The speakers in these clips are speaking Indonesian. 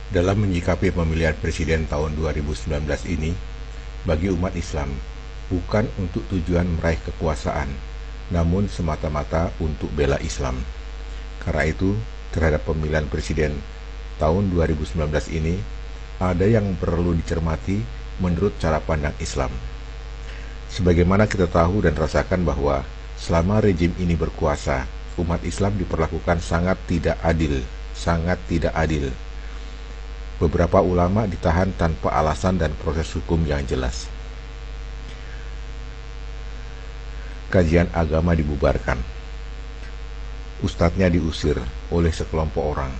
Dalam menyikapi pemilihan presiden tahun 2019 ini, bagi umat Islam, bukan untuk tujuan meraih kekuasaan, namun semata-mata untuk bela Islam. Karena itu, terhadap pemilihan presiden tahun 2019 ini, ada yang perlu dicermati menurut cara pandang Islam. Sebagaimana kita tahu dan rasakan bahwa selama rejim ini berkuasa, umat Islam diperlakukan sangat tidak adil. Beberapa ulama ditahan tanpa alasan dan proses hukum yang jelas. Kajian agama dibubarkan. Ustadznya diusir oleh sekelompok orang.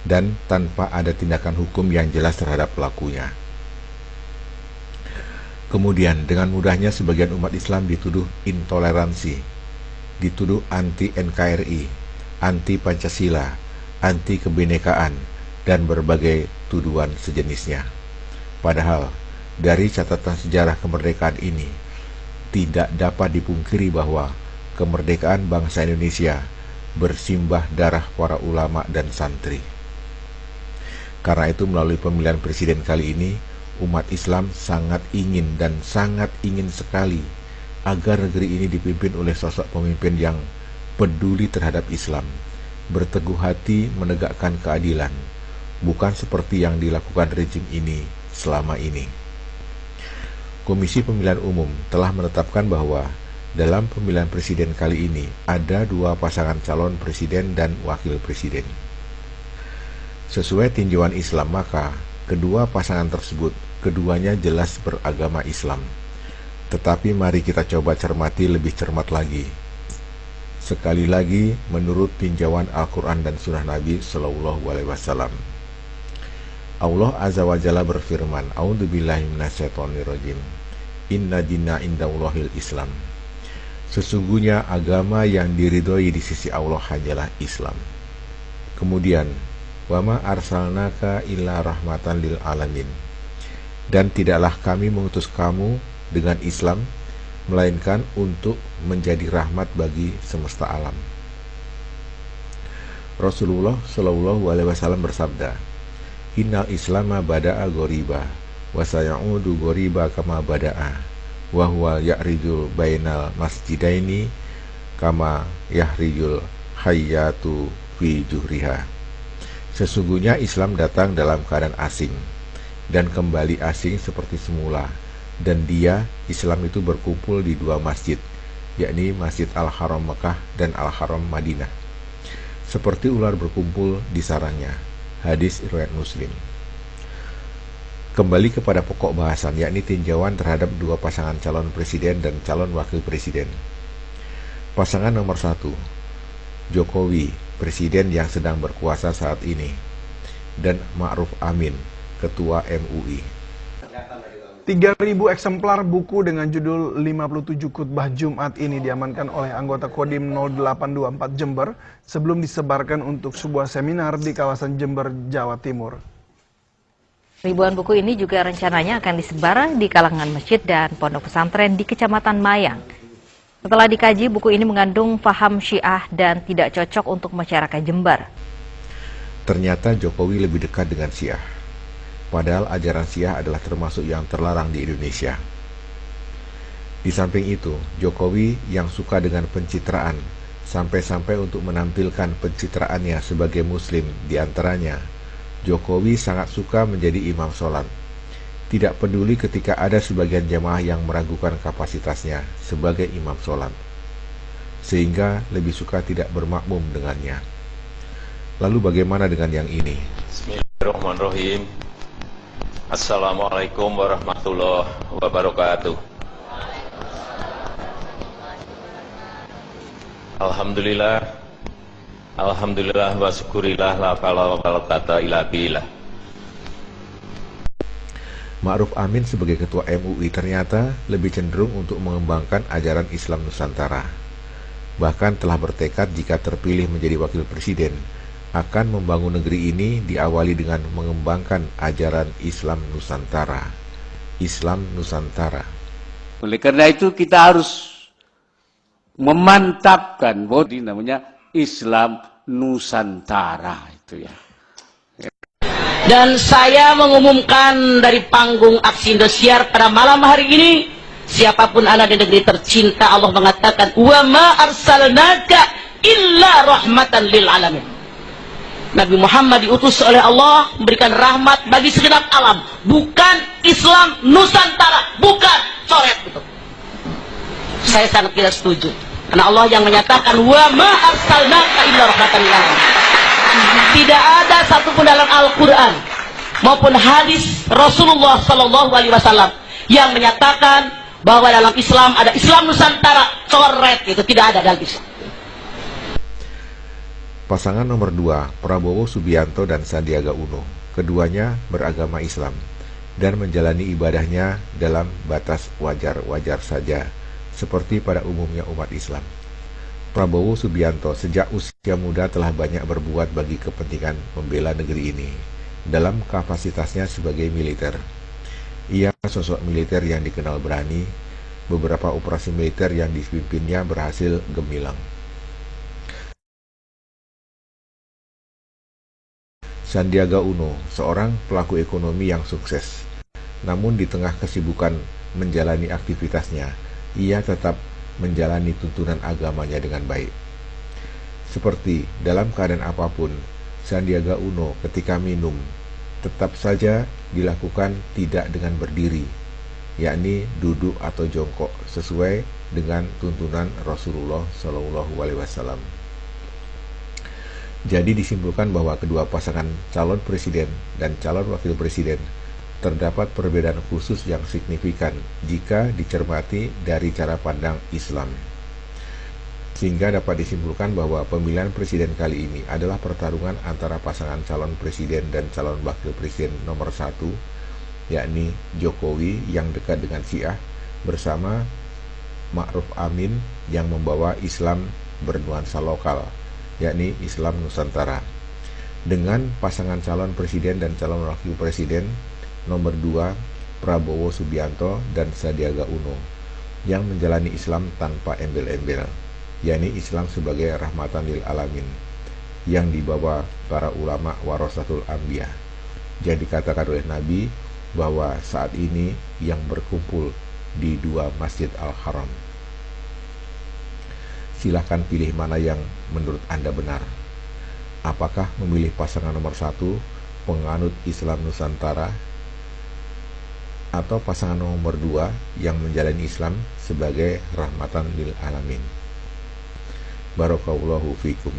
Dan tanpa ada tindakan hukum yang jelas terhadap pelakunya. Kemudian dengan mudahnya sebagian umat Islam dituduh intoleransi, dituduh anti NKRI, anti Pancasila, anti kebinekaan, dan berbagai tuduhan sejenisnya. Padahal dari catatan sejarah kemerdekaan ini tidak dapat dipungkiri bahwa kemerdekaan bangsa Indonesia bersimbah darah para ulama dan santri. Karena itu melalui pemilihan presiden kali ini, umat Islam sangat ingin dan sangat ingin sekali agar negeri ini dipimpin oleh sosok pemimpin yang peduli terhadap Islam, berteguh hati menegakkan keadilan, bukan seperti yang dilakukan rejim ini selama ini. Komisi Pemilihan Umum telah menetapkan bahwa dalam pemilihan presiden kali ini ada 2 pasangan calon presiden dan wakil presiden. Sesuai tinjauan Islam, maka kedua pasangan tersebut keduanya jelas beragama Islam. Tetapi mari kita coba cermati lebih cermat lagi. Sekali lagi menurut tinjauan Al-Quran dan Sunnah Nabi Sallallahu Alaihi Wasallam. Allah Azza wa Jalla berfirman, A'udzubillahi minasyaitonirrajim. Inna dina indallahil Islam. Sesungguhnya agama yang diridhoi di sisi Allah hanyalah Islam. Kemudian, wa ma arsalnaka illa rahmatan lil alamin. Dan tidaklah kami mengutus kamu dengan Islam melainkan untuk menjadi rahmat bagi semesta alam. Rasulullah Shallallahu Alaihi Wasallam bersabda, Innal Islama bada'a ghoriba wa sayaudu ghoriba kama bada'a wa huwa ya'rijul bainal masjidaini kama yahrijul hayyatu fi juhriha. Sesungguhnya Islam datang dalam keadaan asing dan kembali asing seperti semula, dan dia, Islam itu berkumpul di 2 masjid, yakni Masjid Al-Haram Mekah dan Al-Haram Madinah, seperti ular berkumpul di sarangnya. Hadis riwayat Muslim. Kembali kepada pokok bahasan, yakni tinjauan terhadap 2 pasangan calon presiden dan calon wakil presiden. Pasangan nomor 1, Jokowi, presiden yang sedang berkuasa saat ini, dan Ma'ruf Amin, ketua MUI. 3.000 eksemplar buku dengan judul 57 Khutbah Jumat ini diamankan oleh anggota Kodim 0824 Jember sebelum disebarkan untuk sebuah seminar di kawasan Jember, Jawa Timur. Ribuan buku ini juga rencananya akan disebar di kalangan masjid dan pondok pesantren di Kecamatan Mayang. Setelah dikaji, buku ini mengandung paham Syiah dan tidak cocok untuk masyarakat Jember. Ternyata Jokowi lebih dekat dengan Syiah. Padahal ajaran Syiah adalah termasuk yang terlarang di Indonesia. Di samping itu, Jokowi yang suka dengan pencitraan, sampai-sampai untuk menampilkan pencitraannya sebagai Muslim diantaranya, Jokowi sangat suka menjadi imam sholat. Tidak peduli ketika ada sebagian jamaah yang meragukan kapasitasnya sebagai imam sholat, sehingga lebih suka tidak bermakmum dengannya. Lalu bagaimana dengan yang ini? Bismillahirrahmanirrahim. Assalamualaikum warahmatullahi wabarakatuh. Alhamdulillah wa syukurillah la hawla wala quwwata illa billah. Ma'ruf Amin sebagai ketua MUI ternyata lebih cenderung untuk mengembangkan ajaran Islam Nusantara. Bahkan telah bertekad jika terpilih menjadi wakil presiden, akan membangun negeri ini diawali dengan mengembangkan ajaran Islam Nusantara. Islam Nusantara. Oleh karena itu kita harus memantapkan bahwa namanya Islam Nusantara itu ya. Dan saya mengumumkan dari panggung aksi Indosiar pada malam hari ini, siapapun anak di negeri tercinta, Allah mengatakan, wa ma arsalnaka illa rahmatan lil alamin. Nabi Muhammad diutus oleh Allah memberikan rahmat bagi segenap alam, bukan Islam Nusantara, bukan coret itu. Saya sangat tidak setuju, karena Allah yang menyatakan wa ma arsalnaka illa rahmatan lil alamin. Tidak ada satupun dalam Al-Quran maupun hadis Rasulullah Sallallahu Alaihi Wasallam yang menyatakan bahwa dalam Islam ada Islam Nusantara coret, itu tidak ada dalam Islam. Pasangan nomor 2, Prabowo Subianto dan Sandiaga Uno. Keduanya beragama Islam dan menjalani ibadahnya dalam batas wajar-wajar saja, seperti pada umumnya umat Islam. Prabowo Subianto sejak usia muda telah banyak berbuat bagi kepentingan membela negeri ini dalam kapasitasnya sebagai militer. Ia sosok militer yang dikenal berani. Beberapa operasi militer yang dipimpinnya berhasil gemilang. Sandiaga Uno, seorang pelaku ekonomi yang sukses. Namun di tengah kesibukan menjalani aktivitasnya, ia tetap menjalani tuntunan agamanya dengan baik. Seperti dalam keadaan apapun, Sandiaga Uno ketika minum tetap saja dilakukan tidak dengan berdiri, yakni duduk atau jongkok sesuai dengan tuntunan Rasulullah Shallallahu Alaihi Wasallam. Jadi disimpulkan bahwa kedua pasangan calon presiden dan calon wakil presiden terdapat perbedaan khusus yang signifikan jika dicermati dari cara pandang Islam. Sehingga dapat disimpulkan bahwa pemilihan presiden kali ini adalah pertarungan antara pasangan calon presiden dan calon wakil presiden nomor 1, yakni Jokowi yang dekat dengan Syiah bersama Ma'ruf Amin yang membawa Islam bernuansa lokal, yakni Islam Nusantara, dengan pasangan calon presiden dan calon wakil presiden nomor 2, Prabowo Subianto dan Sandiaga Uno, yang menjalani Islam tanpa embel-embel, yakni Islam sebagai rahmatan lil alamin, yang dibawa para ulama warasatul anbiya, yang dikatakan oleh Nabi bahwa saat ini yang berkumpul di 2 Masjid Al-Haram. Silahkan pilih mana yang menurut Anda benar. Apakah memilih pasangan nomor 1, penganut Islam Nusantara, atau pasangan nomor 2 yang menjalani Islam sebagai rahmatan lil alamin? Barakallahu fikum.